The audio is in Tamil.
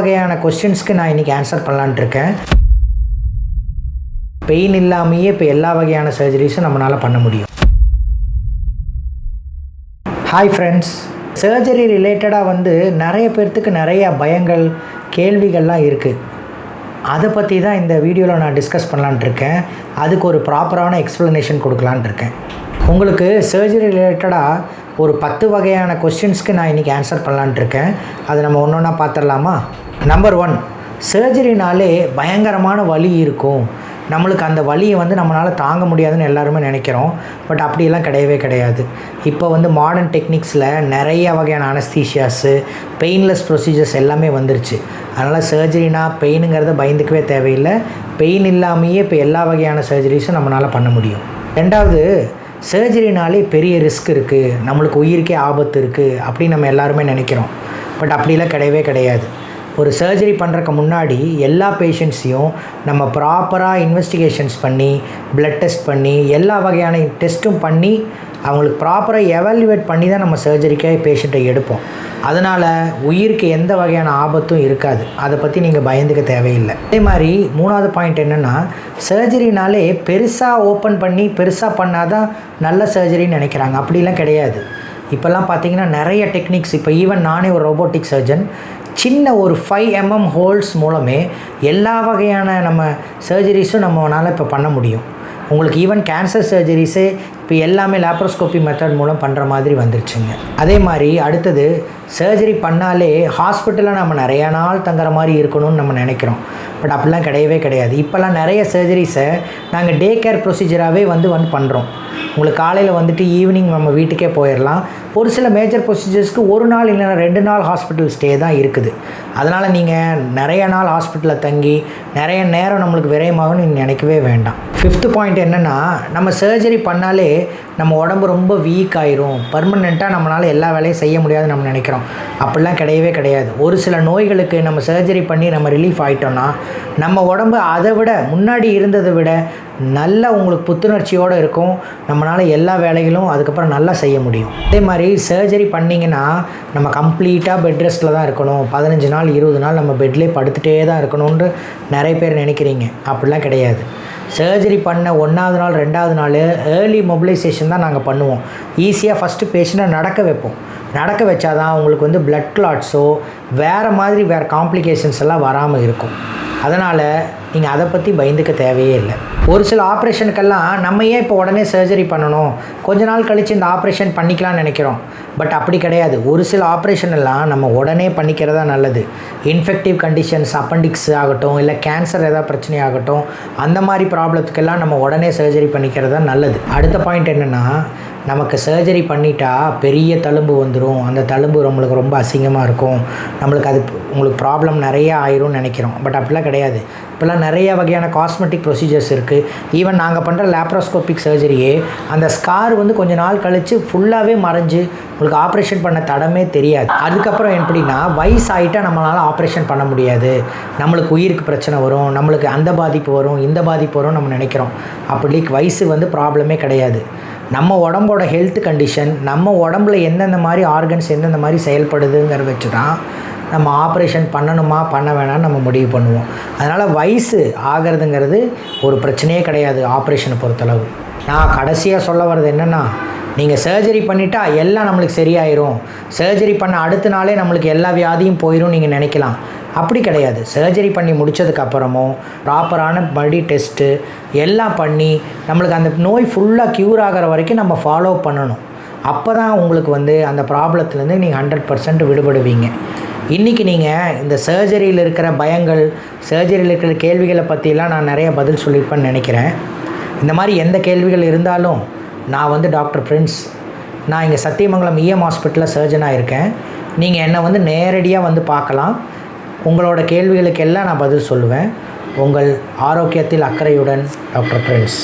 வகையான கொஸ்டின்ஸ்க்கு நான் இன்றைக்கி ஆன்சர் பண்ணலான்ட்டு இருக்கேன். பெயின் இல்லாமையே இப்போ எல்லா வகையான சர்ஜரிஸும் நம்மளால் பண்ண முடியும். ஹாய் ஃப்ரெண்ட்ஸ், சர்ஜரி ரிலேட்டடாக நிறைய பேர்த்துக்கு நிறைய பயங்கள் கேள்விகள்லாம் இருக்குது. அதை பற்றி தான் இந்த வீடியோவில் நான் டிஸ்கஸ் பண்ணலான்ட்டு இருக்கேன். அதுக்கு ஒரு ப்ராப்பரான எக்ஸ்ப்ளனேஷன் கொடுக்கலான்ட்டு இருக்கேன். உங்களுக்கு சர்ஜரி ரிலேட்டடாக ஒரு 10 வகையான கொஸ்டின்ஸ்க்கு நான் இன்றைக்கி ஆன்சர் பண்ணலான்ட்டு இருக்கேன். அதை நம்ம ஒன்று ஒன்றா பார்த்துடலாமா? நம்பர் 1, சர்ஜரினாலே பயங்கரமான வலி இருக்கும். நம்மளுக்கு அந்த வலியை நம்மளால் தாங்க முடியாதுன்னு எல்லாருமே நினைக்கிறோம். பட் அப்படியெல்லாம் கிடையவே கிடையாது. இப்போ மாடர்ன் டெக்னிக்ஸில் நிறைய வகையான அனஸ்தீஷியாஸு, பெயின்லெஸ் ப்ரொசீஜர்ஸ் எல்லாமே வந்துருச்சு. அதனால் சர்ஜரினா பெயினுங்கிறத பயந்துக்கவே தேவையில்லை. பெயின் இல்லாமையே இப்போ எல்லா வகையான சர்ஜரிஸும் நம்மளால் பண்ண முடியும். ரெண்டாவது, சர்ஜரினாலே பெரிய ரிஸ்க் இருக்குது, நம்மளுக்கு உயிருக்கே ஆபத்து இருக்குது அப்படின்னு நம்ம எல்லாருமே நினைக்கிறோம். பட் அப்படிலாம் கிடையவே கிடையாது. ஒரு சர்ஜரி பண்ணுறதுக்கு முன்னாடி எல்லா பேஷண்ட்ஸையும் நம்ம ப்ராப்பராக இன்வெஸ்டிகேஷன்ஸ் பண்ணி, ப்ளட் டெஸ்ட் பண்ணி, எல்லா வகையான டெஸ்ட்டும் பண்ணி அவங்களுக்கு ப்ராப்பராக எவாலுவேட் பண்ணி தான் நம்ம சர்ஜரிக்காக பேஷண்ட்டை எடுப்போம். அதனால் உயிருக்கு எந்த வகையான ஆபத்தும் இருக்காது. அதை பற்றி நீங்கள் பயந்துக்க தேவையில்லை. அதே மாதிரி 3வது பாயிண்ட் என்னென்னா, சர்ஜரினாலே பெருசாக ஓப்பன் பண்ணி பெருசாக பண்ணால் தான் நல்ல சர்ஜரின்னு நினைக்கிறாங்க. அப்படிலாம் கிடையாது. இப்போல்லாம் பார்த்திங்கன்னா நிறைய டெக்னிக்ஸ். இப்போ ஈவன் நானே ஒரு ரோபோட்டிக் சர்ஜன். சின்ன ஒரு 5 mm ஹோல்ஸ் மூலமே எல்லா வகையான நம்ம சர்ஜரிஸும் நம்மளால் இப்போ பண்ண முடியும். உங்களுக்கு ஈவன் கேன்சர் சர்ஜரிஸே இப்போ எல்லாமே லேப்ரோஸ்கோபி மெத்தட் மூலம் பண்ணுற மாதிரி வந்துருச்சுங்க. அதே மாதிரி அடுத்தது, சர்ஜரி பண்ணாலே ஹாஸ்பிட்டலில் நம்ம நிறையா நாள் தங்குற மாதிரி இருக்கணும்னு நம்ம நினைக்கிறோம். பட் அப்படிலாம் கிடையவே கிடையாது. இப்போல்லாம் நிறைய சர்ஜரிஸை நாங்கள் டே கேர் ப்ரொசீஜராகவே பண்ணுறோம். உங்களுக்கு காலையில் ஈவினிங் நம்ம வீட்டுக்கே போயிடலாம். ஒரு சில மேஜர் ப்ரொசீஜர்ஸ்க்கு 1 நாள் இல்லைனா 2 நாள் ஹாஸ்பிட்டல் ஸ்டே தான் இருக்குது. அதனால் நீங்கள் நிறைய நாள் ஹாஸ்பிட்டலில் தங்கி நிறைய நேரம் நம்மளுக்கு விரயமாகும்னு நீங்கள் நினைக்கவே வேண்டாம். 5th பாயிண்ட் என்னென்னா, நம்ம சர்ஜரி பண்ணாலே நம்ம உடம்பு ரொம்ப வீக் ஆயிரும், பர்மனெண்ட்டாக நம்மளால் எல்லா வேலையும் செய்ய முடியாதுன்னு நம்ம நினைக்கிறோம். அப்படிலாம் கிடையவே கிடையாது. ஒரு சில நோய்களுக்கு நம்ம சர்ஜரி பண்ணி நம்ம ரிலீஃப் ஆகிட்டோன்னா நம்ம உடம்பு அதை விட முன்னாடி இருந்ததை விட நல்லா உங்களுக்கு புத்துணர்ச்சியோடு இருக்கும். நம்மளால் எல்லா வேலைகளும் அதுக்கப்புறம் நல்லா செய்ய முடியும். அதே மாதிரி சர்ஜரி பண்ணிங்கன்னா நம்ம கம்ப்ளீட்டாக பெட் ரெஸ்ட்டில் தான் இருக்கணும், 15 நாள் 20 நாள் நம்ம பெட்லேயே படுத்துகிட்டே தான் இருக்கணும்னு நிறைய பேர் நினைக்கிறீங்க. அப்படிலாம் கிடையாது. சர்ஜரி பண்ண 1வது நாள் 2வது நாள் ஏர்லி மொபிலைசேஷன் தான் நாங்கள் பண்ணுவோம். ஈஸியாக ஃபஸ்ட்டு பேஷண்ட்டை நடக்க வைப்போம். நடக்க வச்சாதான் உங்களுக்கு பிளட் கிளாட்ஸோ வேறு காம்ப்ளிகேஷன்ஸ் எல்லாம் வராமல் இருக்கும். அதனால் நீங்கள் அதை பற்றி பயந்துக்க தேவையே இல்லை. ஒரு சில ஆப்ரேஷனுக்கெல்லாம் நம்ம ஏன் இப்போ உடனே சர்ஜரி பண்ணணும், கொஞ்ச நாள் கழித்து இந்த ஆப்ரேஷன் பண்ணிக்கலாம்னு நினைக்கிறோம். பட் அப்படி கிடையாது. ஒரு சில ஆப்ரேஷன் எல்லாம் நம்ம உடனே பண்ணிக்கிறதா நல்லது. இன்ஃபெக்டிவ் கண்டிஷன்ஸ், அப்பெண்டிக்ஸ் ஆகட்டும், இல்லை கேன்சர் ஏதாவது பிரச்சனை ஆகட்டும், அந்த மாதிரி ப்ராப்ளத்துக்கெல்லாம் நம்ம உடனே சர்ஜரி பண்ணிக்கிறதா நல்லது. அடுத்த பாயிண்ட் என்னென்னா, நமக்கு சர்ஜரி பண்ணிட்டா பெரிய தழும்பு வந்துடும். அந்த தழும்பு நம்மளுக்கு ரொம்ப அசிங்கமாக இருக்கும், நம்மளுக்கு அது உங்களுக்கு ப்ராப்ளம் நிறையா ஆயிரும்னு நினைக்கிறோம். பட் அப்படிலாம் கிடையாது. இப்போல்லாம் நிறைய வகையான காஸ்மெட்டிக் ப்ரொசீஜர்ஸ் இருக்குது. ஈவன் நாங்கள் பண்ணுற லேப்ரோஸ்கோபிக் சர்ஜரியே அந்த ஸ்கார் கொஞ்சம் நாள் கழித்து ஃபுல்லாகவே மறைஞ்சு உங்களுக்கு ஆப்ரேஷன் பண்ண தடமே தெரியாது. அதுக்கப்புறம் எப்படின்னா, வயசாகிட்டால் நம்மளால் ஆப்ரேஷன் பண்ண முடியாது, நம்மளுக்கு உயிருக்கு பிரச்சனை வரும், நம்மளுக்கு அந்த பாதிப்பு வரும், இந்த பாதிப்பு வரும் நம்ம நினைக்கிறோம். அப்படி வயசு ப்ராப்ளமே கிடையாது. நம்ம உடம்போட ஹெல்த் கண்டிஷன், நம்ம உடம்புல எந்தெந்த மாதிரி ஆர்கன்ஸ் எந்தெந்த மாதிரி செயல்படுதுங்கிறத வச்சு தான் நம்ம ஆப்ரேஷன் பண்ணணுமா பண்ண வேணாம்னு நம்ம முடிவு பண்ணுவோம். அதனால் வயசு ஆகிறதுங்கிறது ஒரு பிரச்சனையே கிடையாது ஆப்ரேஷனை பொறுத்தளவு. நான் கடைசியாக சொல்ல வர்றது என்னென்னா, நீங்கள் சர்ஜரி பண்ணிட்டா எல்லாம் நம்மளுக்கு சரியாயிரும், சர்ஜரி பண்ண அடுத்த நாளே நம்மளுக்கு எல்லா வியாதியும் போயிடும் நீங்கள் நினைக்கலாம். அப்படி கிடையாது. சர்ஜரி பண்ணி முடித்ததுக்கப்புறமும் ப்ராப்பரான பாடி டெஸ்ட்டு எல்லாம் பண்ணி நம்மளுக்கு அந்த நோய் ஃபுல்லாக க்யூர் ஆகிற வரைக்கும் நம்ம ஃபாலோ பண்ணணும். அப்போ தான் உங்களுக்கு அந்த ப்ராப்ளத்துலேருந்து நீங்கள் 100% விடுபடுவீங்க. இன்றைக்கி நீங்கள் இந்த சர்ஜரியில் இருக்கிற பயங்கள், சர்ஜரியில் இருக்கிற கேள்விகளை பற்றிலாம் நான் நிறைய பதில் சொல்லியிருப்பேன்னு நினைக்கிறேன். இந்த மாதிரி எந்த கேள்விகள் இருந்தாலும் நான் டாக்டர் பிரின்ஸ், நான் இங்கே சத்தியமங்கலம் EM ஹாஸ்பிட்டலில் சர்ஜனாக இருக்கேன். நீங்கள் என்னை நேரடியாக பார்க்கலாம். உங்களோட கேள்விகளுக்கெல்லாம் நான் பதில் சொல்லுவேன். உங்கள் ஆரோக்கியத்தில் அக்கறையுடன் டாக்டர் பிரின்ஸ்.